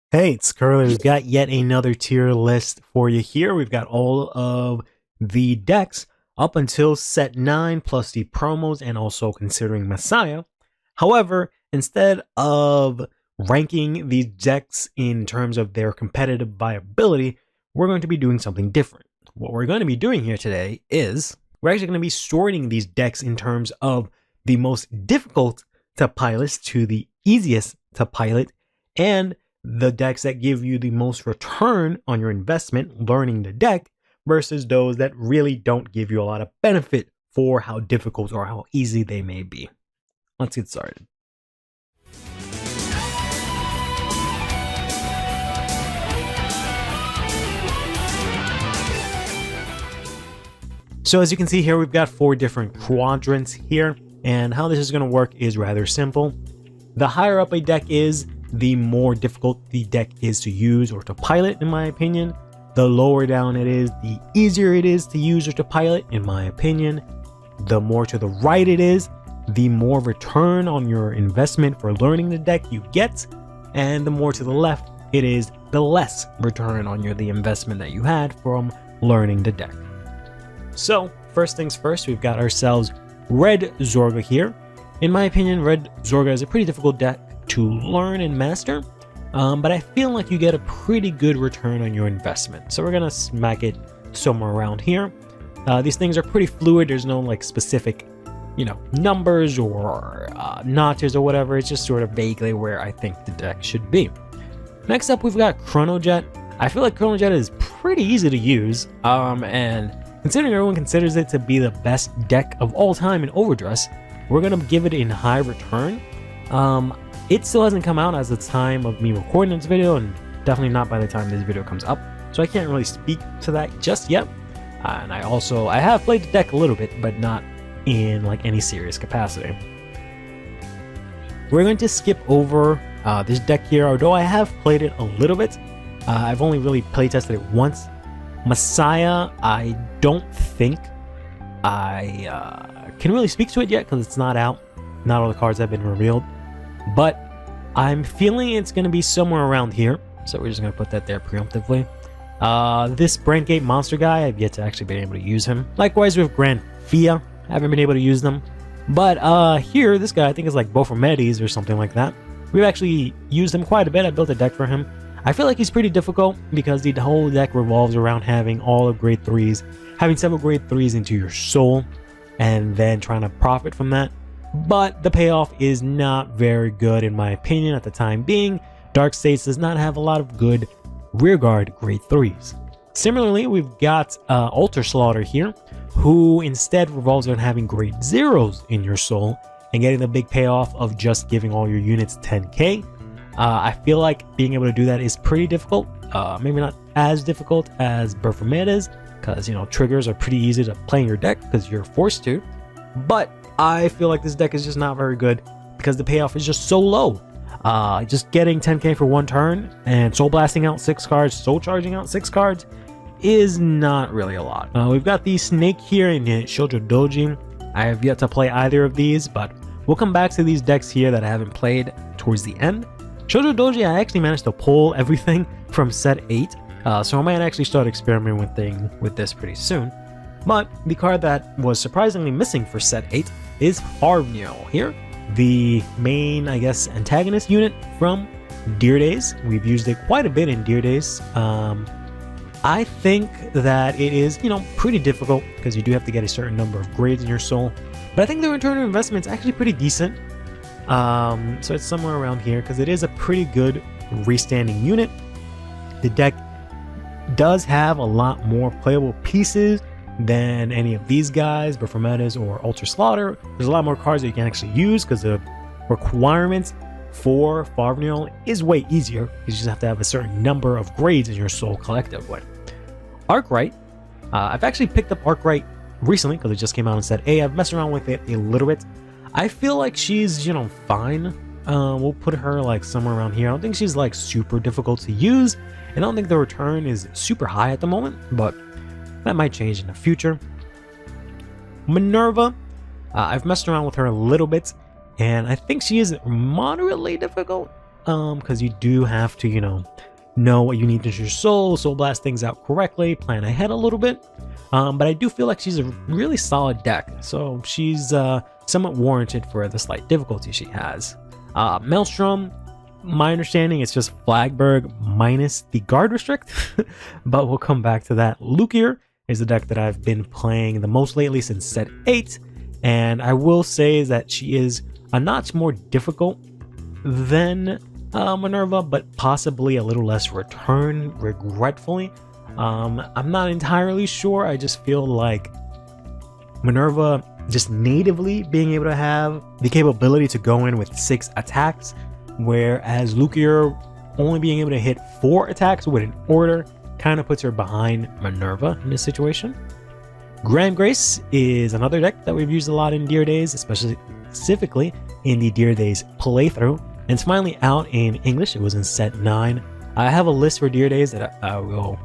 Hey, it's Curly. We've got yet another tier list for you here. We've got all of the decks up until set 9 plus the promos and also considering Messiah. However, instead of ranking these decks in terms of their competitive viability, we're going to be doing something different. What we're going to be doing here today is we're actually going to be sorting these decks in terms of the most difficult to pilot to the easiest to pilot, and the decks that give you the most return on your investment learning the deck versus those that really don't give you a lot of benefit for how difficult or how easy they may be. Let's get started. So as you can see here, we've got 4 different quadrants here, and how this is going to work is rather simple. The higher up a deck is, the more difficult the deck is to use or to pilot, in my opinion. The lower down it is, the easier it is to use or to pilot, in my opinion. The more to the right it is, the more return on your investment for learning the deck you get. And the more to the left it is, the less return on the investment that you had from learning the deck. So, first things first, we've got ourselves Red Zorga here. In my opinion, Red Zorga is a pretty difficult deck to learn and master, but I feel like you get a pretty good return on your investment. So we're gonna smack it somewhere around here. These things are pretty fluid. There's no like specific, numbers or notches or whatever. It's just sort of vaguely where I think the deck should be. Next up, we've got Chronojet. I feel like Chronojet is pretty easy to use, and considering everyone considers it to be the best deck of all time in overdress, we're gonna give it in high return. It still hasn't come out as the time of me recording this video, and definitely not by the time this video comes up, so I can't really speak to that just yet. And I have played the deck a little bit, but not in like any serious capacity. We're going to skip over this deck here, although I have played it a little bit. I've only really playtested it once. Messiah, I don't think I can really speak to it yet because it's not out. Not all the cards have been revealed. But I'm feeling it's going to be somewhere around here, so we're just going to put that there preemptively. This Brandgate monster guy, I've yet to actually been able to use him. Likewise with Grand Fia, I haven't been able to use them. But here, this guy I think is like Bophomedes or something like that. We've actually used him quite a bit. I built a deck for him. I feel like he's pretty difficult because the whole deck revolves around having all of grade 3s, having several grade 3s into your soul, and then trying to profit from that. But the payoff is not very good in my opinion at the time being. Dark States does not have a lot of good rearguard grade 3s. Similarly, we've got Altar Slaughter here, who instead revolves around having grade 0s in your soul and getting the big payoff of just giving all your units 10k. I feel like being able to do that is pretty difficult. Maybe not as difficult as Baphomet, because triggers are pretty easy to play in your deck because you're forced to. But I feel like this deck is just not very good because the payoff is just so low. Just getting 10k for one turn and soul blasting out 6 cards, soul charging out 6 cards is not really a lot. We've got the Snake here in Shoujo Doji. I have yet to play either of these, but we'll come back to these decks here that I haven't played towards the end. Shoujo Doji, I actually managed to pull everything from set 8, so I might actually start experimenting with this pretty soon. But the card that was surprisingly missing for set 8 is Farvniel here, the main, antagonist unit from Deer Days. We've used it quite a bit in Deer Days. I think that it is, pretty difficult because you do have to get a certain number of grades in your soul. But I think the return on investment is actually pretty decent. So it's somewhere around here because it is a pretty good restanding unit. The deck does have a lot more playable pieces than any of these guys, Baphomet or Altar Slaughter. There's a lot more cards that you can actually use because the requirements for Farvniel is way easier. You just have to have a certain number of grades in your soul collectively. Arkwright, I've actually picked up Arkwright recently because it just came out and said, hey, I've messed around with it a little bit. I feel like she's, fine. We'll put her like somewhere around here. I don't think she's like super difficult to use, and I don't think the return is super high at the moment, but that might change in the future. Minerva, I've messed around with her a little bit, and I think she is moderately difficult. because you do have to, know what you need to your soul blast things out correctly, plan ahead a little bit. But I do feel like she's a really solid deck, so she's somewhat warranted for the slight difficulty she has. Maelstrom, my understanding, it's just Flagberg minus the guard restrict, but we'll come back to that. Lukier is the deck that I've been playing the most lately since set 8, and I will say that she is a notch more difficult than Minerva, but possibly a little less return, regretfully. I'm not entirely sure. I just feel like Minerva just natively being able to have the capability to go in with 6 attacks, whereas Lukier only being able to hit 4 attacks with an order kind of puts her behind Minerva in this situation. Grand Grace is another deck that we've used a lot in Dear Days, specifically in the Dear Days playthrough, and it's finally out in English. It was in set 9. I have a list for Dear Days that I will,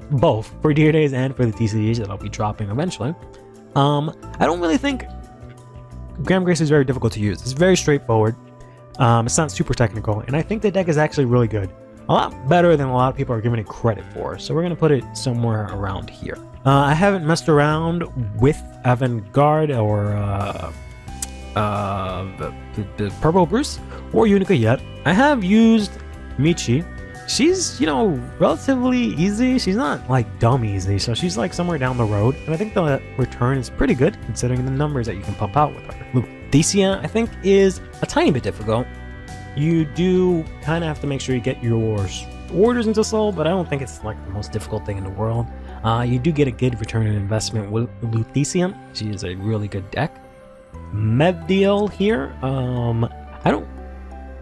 both for Dear Days and for the TCGs that I'll be dropping eventually. I don't really think Grand Grace is very difficult to use. It's very straightforward. It's not super technical, and I think the deck is actually really good. A lot better than a lot of people are giving it credit for, so we're going to put it somewhere around here. I haven't messed around with Vanguard or the Purple Bruce or Unica yet. I have used Michi. She's, relatively easy. She's not like dumb easy, so she's like somewhere down the road, and I think the return is pretty good considering the numbers that you can pump out with her. Lutetia, I think, is a tiny bit difficult. You do kind of have to make sure you get your orders into soul, but I don't think it's like the most difficult thing in the world. You do get a good return on investment with Lutetia. She is a really good deck. Mevdiel here, I don't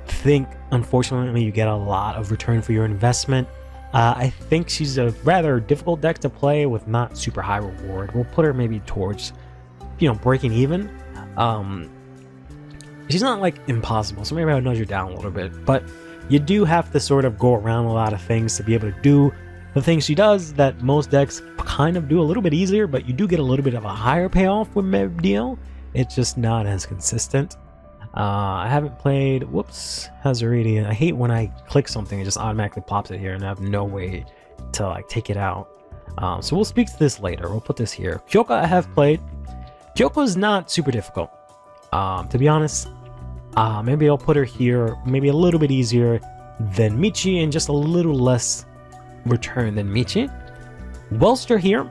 think, unfortunately, you get a lot of return for your investment. I think she's a rather difficult deck to play with not super high reward. We'll put her maybe towards, breaking even. She's not like impossible, so maybe I'll nudge her down a little bit, but you do have to sort of go around a lot of things to be able to do the things she does that most decks kind of do a little bit easier, but you do get a little bit of a higher payoff with Mevdiel. It's just not as consistent. I haven't played, Hazaridian. I hate when I click something, it just automatically pops it here and I have no way to like take it out. So we'll speak to this later. We'll put this here. Kyoka I have played. Kyoko's not super difficult. To be honest, maybe I'll put her here, maybe a little bit easier than Michi and just a little less return than Michi. Welstra here,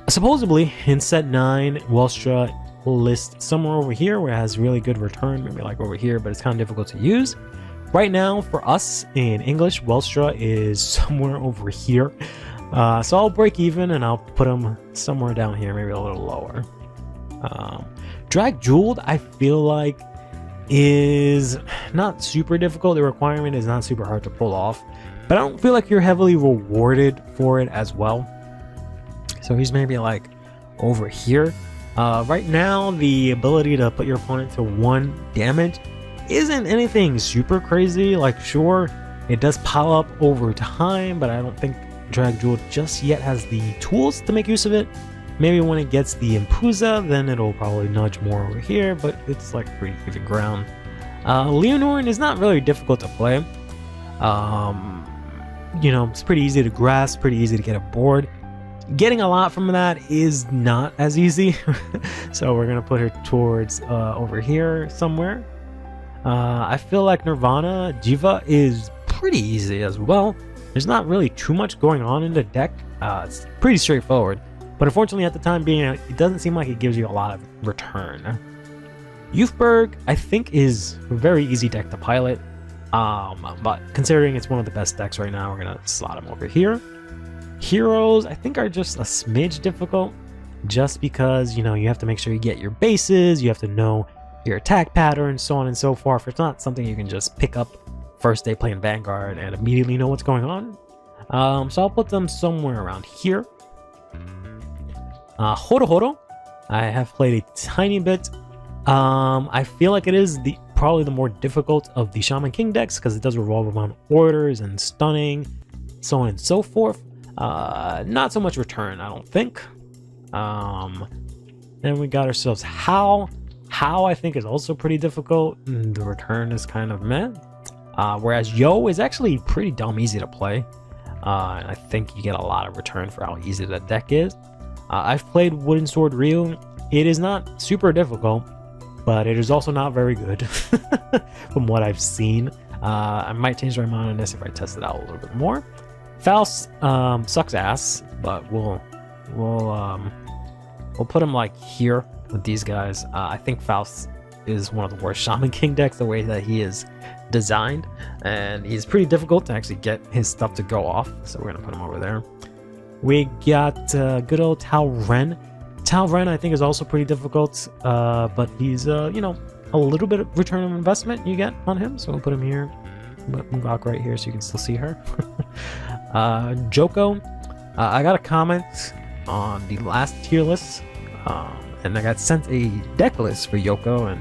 supposedly in set 9, Welstra will list somewhere over here where it has really good return, maybe like over here, but it's kind of difficult to use. Right now, for us in English, Welstra is somewhere over here. So I'll break even and I'll put them somewhere down here, maybe a little lower. Drag Jeweled, I feel like, is not super difficult. The requirement is not super hard to pull off, but I don't feel like you're heavily rewarded for it as well. So he's maybe like over here. Right now, the ability to put your opponent to 1 damage isn't anything super crazy. Like, sure, it does pile up over time, but I don't think Drag Jewel just yet has the tools to make use of it. Maybe when it gets the Impuza, then it'll probably nudge more over here, but it's like pretty even ground. Leonore is not really difficult to play. It's pretty easy to grasp, pretty easy to get aboard. Getting a lot from that is not as easy, so we're gonna put her towards over here somewhere. I feel like Nirvana Jiva is pretty easy as well. There's not really too much going on in the deck. It's pretty straightforward, but unfortunately at the time being, it doesn't seem like it gives you a lot of return. Youthberg, I think, is a very easy deck to pilot, but considering it's one of the best decks right now, we're gonna slot him over here. Heroes, I think, are just a smidge difficult, just because, you have to make sure you get your bases, you have to know your attack patterns, so on and so forth. It's not something you can just pick up first day playing Vanguard and immediately know what's going on. So I'll put them somewhere around here. Horo Horo, I have played a tiny bit. I feel like it is probably the more difficult of the Shaman King decks because it does revolve around orders and stunning, so on and so forth. Not so much return, I don't think. Then we got ourselves How. How I think is also pretty difficult. The return is kind of meh. Whereas Yo is actually pretty dumb easy to play. And I think you get a lot of return for how easy the deck is. I've played Wooden Sword Ryu. It is not super difficult, but it is also not very good from what I've seen. I might change my mind on this if I test it out a little bit more. Faust sucks ass, but we'll put him like here with these guys. I think Faust is one of the worst Shaman King decks the way that he is designed, and he's pretty difficult to actually get his stuff to go off, so we're gonna put him over there. We got good old Tao Ren. Tao Ren I think is also pretty difficult, but he's you know, a little bit of return on investment you get on him, so we'll put him here, put Mugak right here so you can still see her. Joko, I got a comment on the last tier list, and I got sent a deck list for Yoko and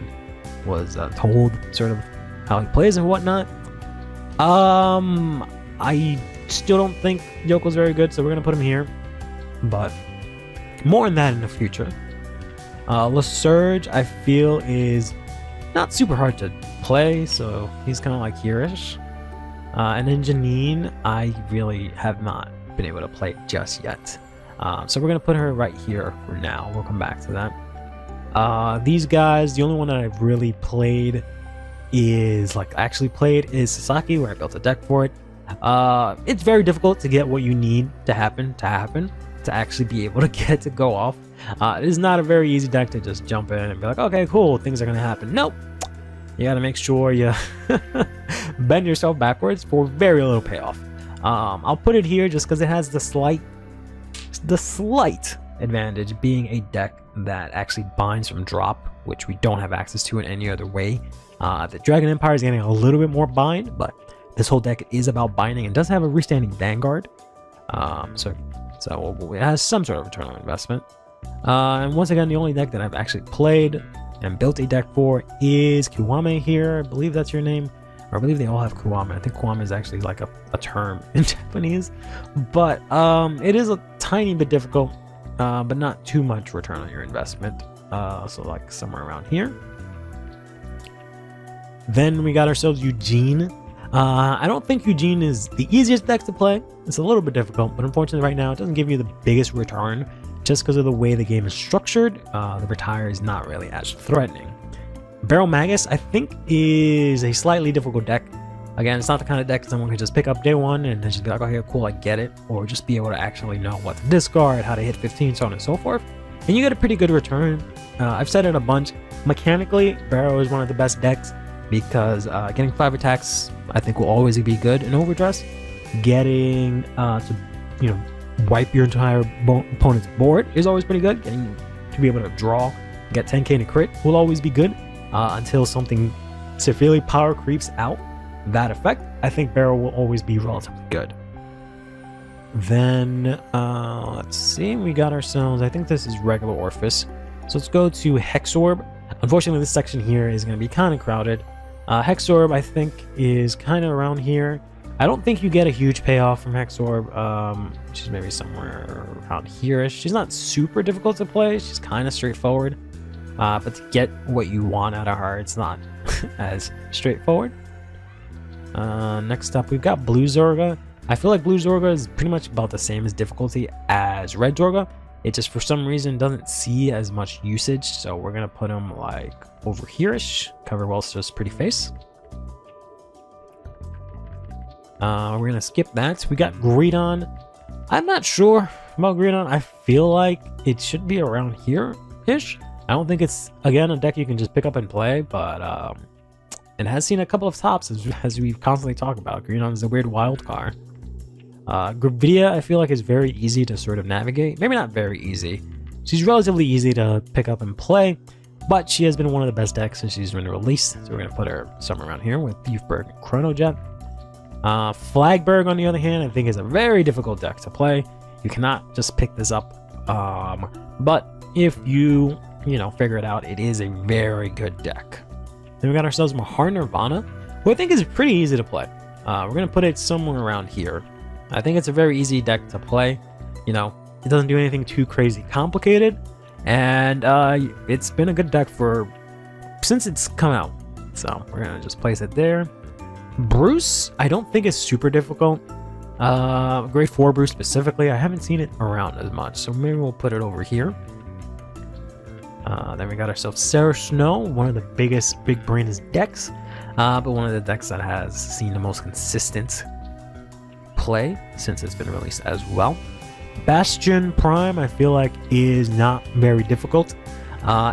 was told sort of how he plays and whatnot. I still don't think Yoko's very good, so we're gonna put him here, but more on that in the future. LeSurge I feel is not super hard to play, so he's kind of like here-ish. And then Janine, I really have not been able to play just yet. So we're gonna put her right here for now. We'll come back to that. These guys, the only one that I've really played is is Sasaki, where I built a deck for it. It's very difficult to get what you need to happen to actually be able to get it to go off. It is not a very easy deck to just jump in and be like, okay, cool, things are gonna happen. Nope. You gotta make sure you bend yourself backwards for very little payoff. I'll put it here just because it has the slight advantage being a deck that actually binds from drop, which we don't have access to in any other way. The Dragon Empire is getting a little bit more bind, but this whole deck is about binding and does have a restanding Vanguard. So it has some sort of return on investment. And once again, the only deck that I've actually played and built a deck for is Kiwame here. I believe that's your name. Or I believe they all have Kiwame. I think Kiwame is actually like a term in Japanese. But it is a tiny bit difficult, but not too much return on your investment. So like somewhere around here. Then we got ourselves Eugene. I don't think Eugene is the easiest deck to play. It's a little bit difficult, but unfortunately right now it doesn't give you the biggest return just because of the way the game is structured. The retire is not really as threatening. Barrel Magus, I think, is a slightly difficult deck. Again, it's not the kind of deck someone can just pick up day one and then just be like, okay, cool, I get it. Or just be able to actually know what to discard, how to hit 15, so on and so forth. And you get a pretty good return. I've said it a bunch. Mechanically, Barrel is one of the best decks because getting 5 attacks, I think, will always be good in overdress. Getting to, you know, wipe your entire opponent's board is always pretty good. Getting to be able to draw, get 10k to crit will always be good until something severely power creeps out that effect. I think Barrel will always be relatively good. Then let's see, we got ourselves, I think this is regular Orphis, so let's go to Hexorb. Unfortunately, this section here is going to be kind of crowded. Hexorb, I think, is kind of around here. I don't think you get a huge payoff from Hexorb. She's maybe somewhere around here-ish. She's not super difficult to play. She's kind of straightforward. But to get what you want out of her, it's not as straightforward. Next up, we've got Blue Zorga. I feel like Blue Zorga is pretty much about the same as difficulty as Red Zorga. It just, for some reason, doesn't see as much usage. So we're going to put him like over here-ish. Cover Welster's pretty face. We're going to skip that. We got Greedon. I'm not sure about Greedon. I feel like it should be around here-ish. I don't think it's, again, a deck you can just pick up and play, but it has seen a couple of tops, as we've constantly talked about. Greedon is a weird wild card. Gravidia, I feel like, is very easy to sort of navigate. Maybe not very easy. She's relatively easy to pick up and play, but she has been one of the best decks since she's been released, so we're going to put her somewhere around here with Thiefberg and Chronojet. Flagberg, on the other hand, I think is a very difficult deck to play. You cannot just pick this up, but if you figure it out, it is a very good deck. Then we got ourselves Mahar Nirvana, who I think is pretty easy to play. We're going to put it somewhere around here. I think it's a very easy deck to play. It doesn't do anything too crazy complicated, and it's been a good deck for since it's come out. So we're gonna just place it there. Bruce, I don't think is super difficult. Grade 4 Bruce specifically, I haven't seen it around as much, so maybe we'll put it over here. Then we got ourselves Sarah Snow, one of the biggest big brainest decks, but one of the decks that has seen the most consistent play since it's been released as well. Bastion Prime, I feel like, is not very difficult.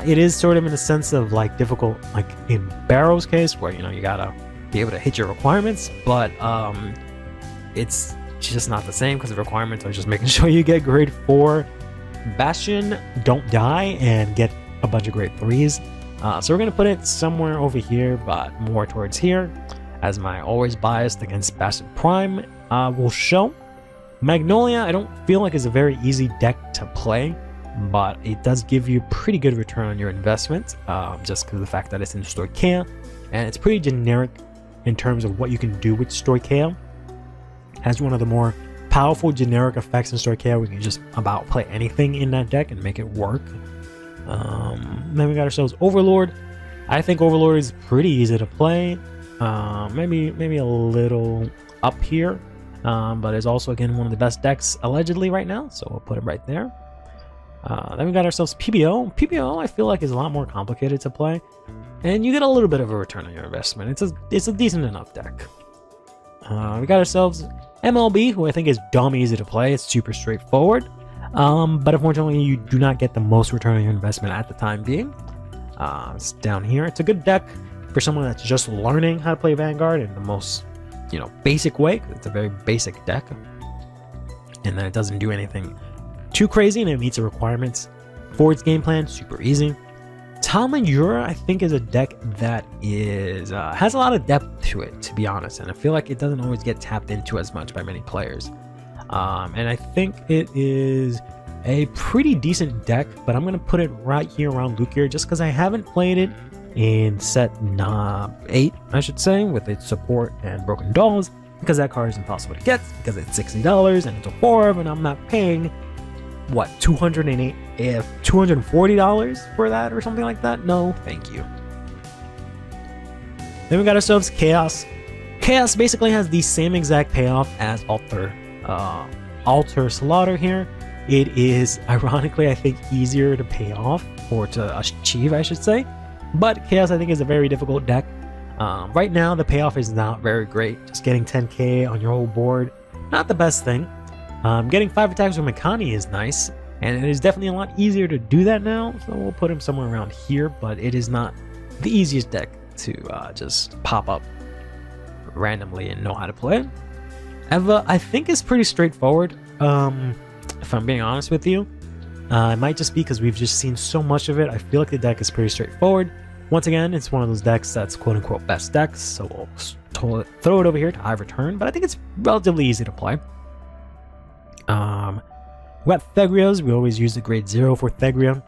It is sort of in a sense of like difficult, like in Barrow's case, where you gotta be able to hit your requirements, but it's just not the same because the requirements are just making sure you get grade 4. Bastion, don't die and get a bunch of grade 3s. So we're gonna put it somewhere over here, but more towards here, as my always biased against Bastion Prime will show. Magnolia, I don't feel like is a very easy deck to play, but it does give you pretty good return on your investment, just because of the fact that it's in Stoicheia, and it's pretty generic in terms of what you can do with Stoicheia. Has one of the more powerful generic effects in Stoicheia. We can just about play anything in that deck and make it work. Then we got ourselves Overlord. I think Overlord is pretty easy to play. Maybe a little up here, but is also again one of the best decks allegedly right now. So we'll put it right there. Then we got ourselves PBO. PBO I feel like is a lot more complicated to play, and you get a little bit of a return on your investment. It's a decent enough deck. We got ourselves MLB, who I think is dumb easy to play. It's super straightforward, but unfortunately you do not get the most return on your investment at the time being. It's down here. It's a good deck for someone that's just learning how to play Vanguard in the most basic way, because it's a very basic deck, and then it doesn't do anything too crazy, and it meets the requirements for its game plan. Super easy. Talmayura, I think, is a deck that has a lot of depth to it, to be honest, and I feel like it doesn't always get tapped into as much by many players. And I think it is a pretty decent deck, but I'm going to put it right here around Lukier just because I haven't played it in set 8, I should say, with its support and Broken Dolls, because that card is impossible to get because it's $60 and it's a 4, and I'm not paying what, $240 for that or something like that? No, thank you. Then we got ourselves Chaos. Chaos basically has the same exact payoff as Alter Slaughter here. It is, ironically, I think, easier to pay off, or to achieve, I should say. But Chaos, I think, is a very difficult deck. Right now, the payoff is not very great. Just getting 10k on your whole board, not the best thing. Getting 5 attacks with Makani is nice, and it is definitely a lot easier to do that now, so we'll put him somewhere around here, but it is not the easiest deck to just pop up randomly and know how to play. Eva, I think, is pretty straightforward, if I'm being honest with you. It might just be because we've just seen so much of it. I feel like the deck is pretty straightforward. Once again, it's one of those decks that's quote-unquote best decks, so we'll throw it over here to high return, but I think it's relatively easy to play. We got Thegrias. We always use the grade 0 for Thegria.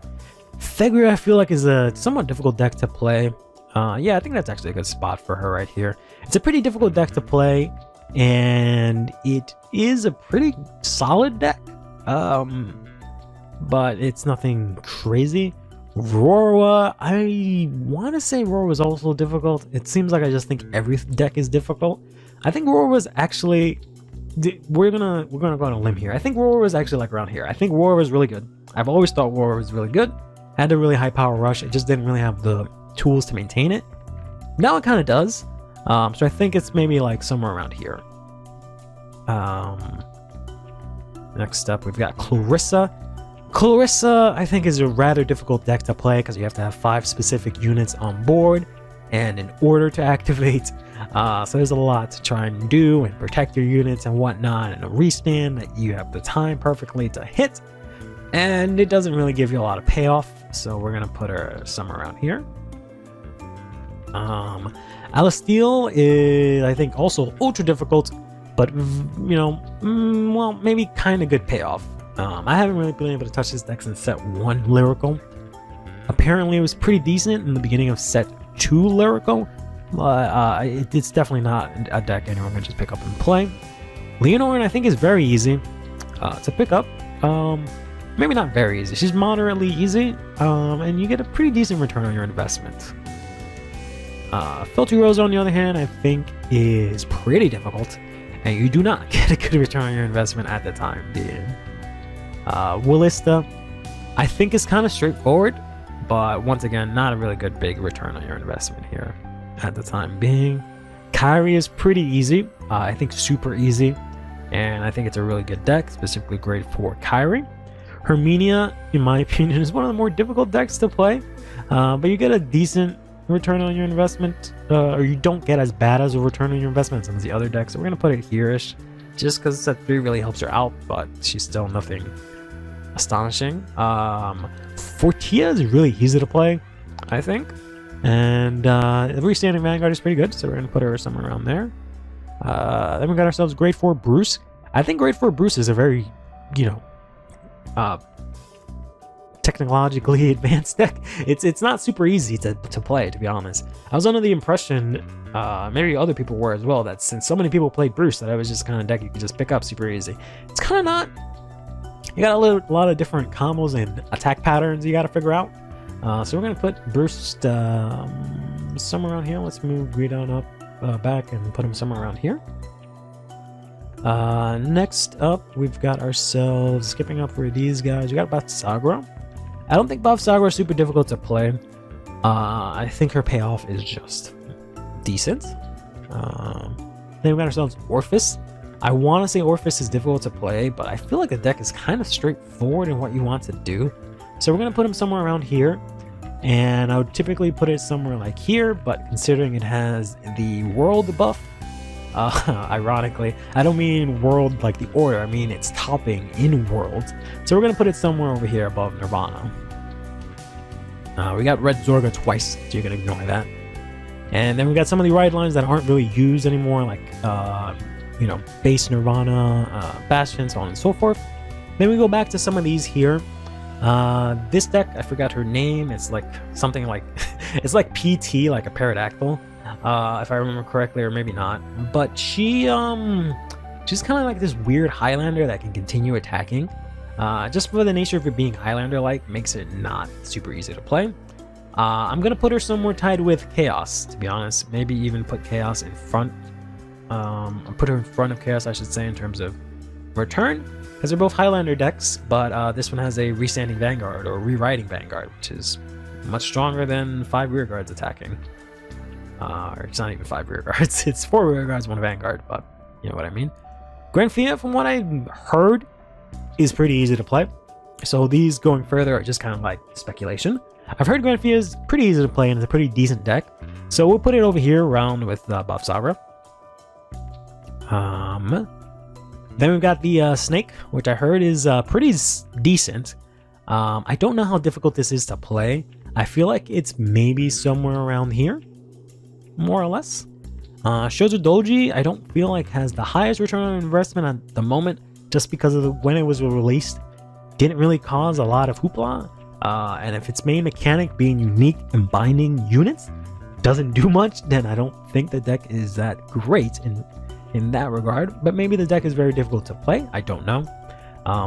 Thegria, I feel like, is a somewhat difficult deck to play. Yeah, I think that's actually a good spot for her right here. It's a pretty difficult deck to play, and it is a pretty solid deck, but it's nothing crazy. Rorwa, I want to say Rorwa was also difficult. It seems like I just think every deck is difficult. I think Rorwa was actually... We're gonna go on a limb here. I think Roar was actually like around here. I think Roar was really good. I've always thought Roar was really good. Had a really high power rush. It just didn't really have the tools to maintain it. Now it kind of does. So I think it's maybe like somewhere around here. Next up, we've got Clarissa. Clarissa, I think, is a rather difficult deck to play because you have to have 5 specific units on board and in order to activate. So there's a lot to try and do and protect your units and whatnot, and a restand that you have the time perfectly to hit, and it doesn't really give you a lot of payoff, so we're gonna put her somewhere around here. Alasteel is, I think, also ultra difficult, but well, maybe kind of good payoff. I haven't really been able to touch this deck since set 1 Lyrical. Apparently it was pretty decent in the beginning of set 2 Lyrical, but it's definitely not a deck anyone can just pick up and play. Leonore, I think, is very easy to pick up. Maybe not very easy. She's moderately easy, and you get a pretty decent return on your investment. Filthy Rose, on the other hand, I think is pretty difficult, and you do not get a good return on your investment at the time being. Willista, I think is kind of straightforward, but once again, not a really good big return on your investment here at the time being. Kyrie is pretty easy, I think super easy, and I think it's a really good deck, specifically great for Kyrie. Herminia, in my opinion, is one of the more difficult decks to play, but you get a decent return on your investment, or you don't get as bad as a return on your investment as the other decks. So we're going to put it here-ish, just because set 3 really helps her out, but she's still nothing astonishing. Fortia is really easy to play, I think, and the Freestanding Vanguard is pretty good, so we're going to put her somewhere around there. Then we got ourselves Grade 4 Bruce. I think Grade 4 Bruce is a very, technologically advanced deck. It's not super easy to play, to be honest. I was under the impression, maybe other people were as well, that since so many people played Bruce, that it was just kind of deck you could just pick up super easy. It's kind of not. You got a lot of different combos and attack patterns you got to figure out. So we're gonna put Bruce somewhere around here. Let's move Greedon up back and put him somewhere around here. Next up, we've got ourselves, skipping up for these guys, we got Bavsagra. I don't think Bavsagra is super difficult to play. I think her payoff is just decent. Then we got ourselves Orphis. I want to say Orphis is difficult to play, but I feel like the deck is kind of straightforward in what you want to do. So we're going to put him somewhere around here. And I would typically put it somewhere like here, but considering it has the world buff, ironically, I don't mean world like the order, I mean it's topping in world. So we're going to put it somewhere over here above Nirvana. We got Red Zorga twice, so you're going to ignore that. And then we got some of the ride lines that aren't really used anymore, like, base Nirvana, Bastion, so on and so forth. Then we go back to some of these here. This deck, I forgot her name, it's like something like, it's like PT, like a pterodactyl. If I remember correctly, or maybe not, but she's kind of like this weird Highlander that can continue attacking. Just for the nature of it being Highlander-like, makes it not super easy to play. I'm gonna put her somewhere tied with Chaos, to be honest. Maybe even put Chaos in front. Put her in front of Chaos, I should say, in terms of return, because they're both Highlander decks. But this one has a Restanding Vanguard or Rewriting Vanguard, which is much stronger than 5 rear guards attacking. Or it's not even 5 rear guards, it's 4 rear guards, 1 vanguard, but you know what I mean. Granfia, from what I heard, is pretty easy to play, so these going further are just kind of like speculation. I've heard Granfia is pretty easy to play and it's a pretty decent deck, so we'll put it over here around with Bavsagra. Then we've got the Snake, which I heard is pretty decent. I don't know how difficult this is to play. I feel like it's maybe somewhere around here, more or less. Shozu Doji, I don't feel like has the highest return on investment at the moment, just because of when it was released, didn't really cause a lot of hoopla. And if its main mechanic being unique and binding units doesn't do much, then I don't think the deck is that great in that regard. But maybe the deck is very difficult to play, I don't know.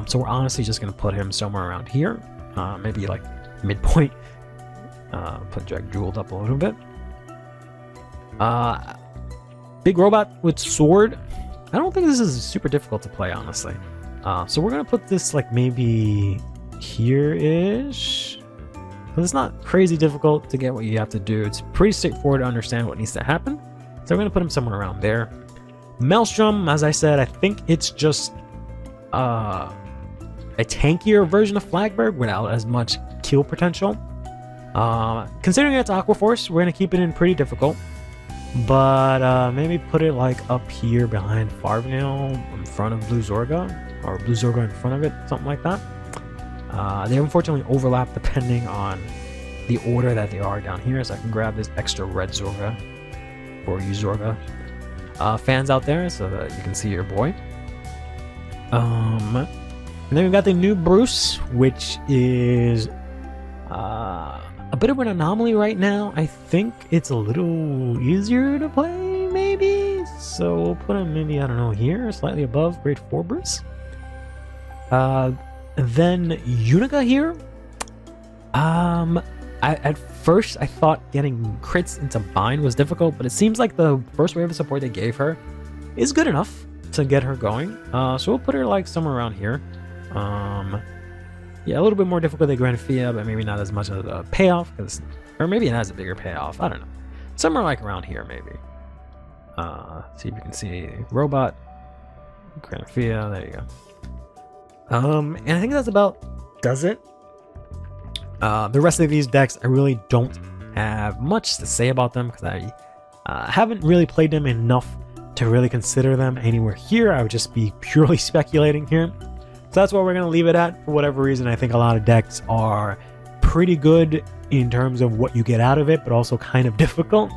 So we're honestly just going to put him somewhere around here, maybe like midpoint. Put Jack Jeweled up a little bit. Big Robot with Sword. I don't think this is super difficult to play, honestly. So we're gonna put this like maybe here-ish. It's not crazy difficult to get what you have to do. It's pretty straightforward to understand what needs to happen. So we're gonna put him somewhere around there. Maelstrom, as I said, I think it's just a tankier version of Flagberg without as much kill potential. Considering it's Aqua Force, we're gonna keep it in pretty difficult. But maybe put it like up here behind Farvnail in front of Blue Zorga, or Blue Zorga in front of it, something like that. They unfortunately overlap depending on the order that they are down here, so I can grab this extra red Zorga for you Zorga fans out there so that you can see your boy. And then we've got the new Bruce, which is a bit of an anomaly right now. I think it's a little easier to play, maybe. So we'll put him maybe, I don't know, here, slightly above Grade 4 Bruce. Then Unica here. At first, I thought getting crits into bind was difficult, but it seems like the first wave of support they gave her is good enough to get her going. So we'll put her like somewhere around here. Yeah, a little bit more difficult than Granfia, but maybe not as much of a payoff, or maybe it has a bigger payoff. I don't know. Somewhere like around here, maybe. See if you can see Robot, Granfia. There you go. And I think that's about does it. The rest of these decks, I really don't have much to say about them because I haven't really played them enough to really consider them anywhere here. I would just be purely speculating here. So that's where we're going to leave it at. For whatever reason, I think a lot of decks are pretty good in terms of what you get out of it, but also kind of difficult,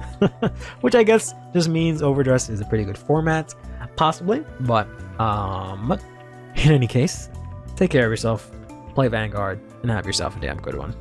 which I guess just means overdress is a pretty good format, possibly. But in any case, take care of yourself, play Vanguard, and have yourself a damn good one.